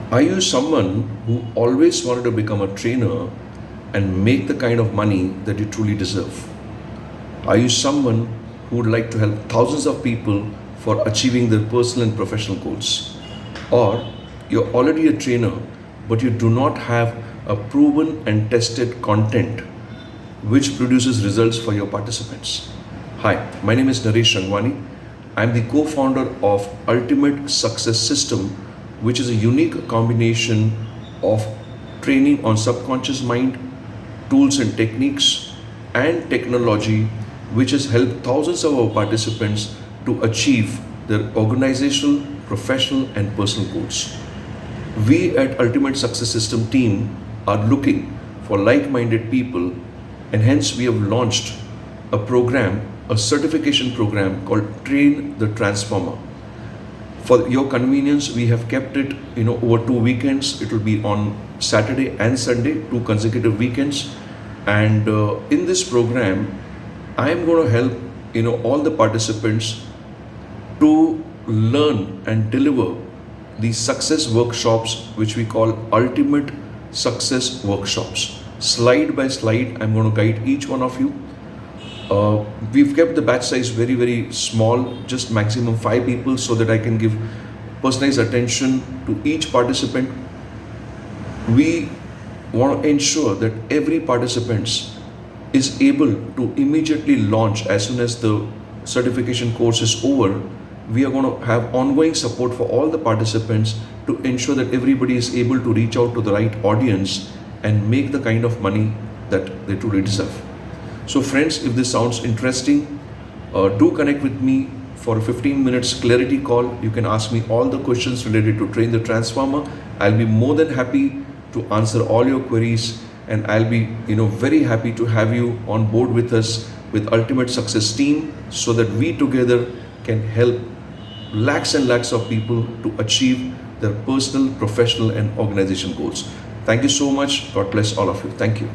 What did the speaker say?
Are you someone who always wanted to become a trainer and make the kind of money that you truly deserve? Are you someone who would like to help thousands of people for achieving their personal and professional goals? Or you're already a trainer, but you do not have a proven and tested content which produces results for your participants? Hi, my name is Naresh Rangwani. I'm the co founder of Ultimate Success System, which is a unique combination of training on subconscious mind, tools and techniques, and technology, which has helped thousands of our participants to achieve their organizational, professional, and personal goals. We at Ultimate Success System team are looking for like minded people, and hence we have launched a program, a certification program called Train the Transformer. For your convenience, we have kept it, over 2 weekends. It will be on Saturday and Sunday, 2 consecutive weekends. And in this program, I am going to help, all the participants to learn and deliver these success workshops, which we call Ultimate Success Workshops. Slide by slide, I'm going to guide each one of you. We've kept the batch size very, very small, just maximum 5 people, so that I can give personalized attention to each participant. We want to ensure that every participant is able to immediately launch as soon as the certification course is over. We are going to have ongoing support for all the participants to ensure that everybody is able to reach out to the right audience and make the kind of money that they truly deserve. So friends, if this sounds interesting, do connect with me for a 15 minutes clarity call. You can ask me all the questions related to Train the Transformer. I'll be more than happy to answer all your queries, and I'll be very happy to have you on board with us with Ultimate Success team, so that we together can help lakhs and lakhs of people to achieve their personal, professional, and organization goals. Thank you so much. God bless all of you. Thank you.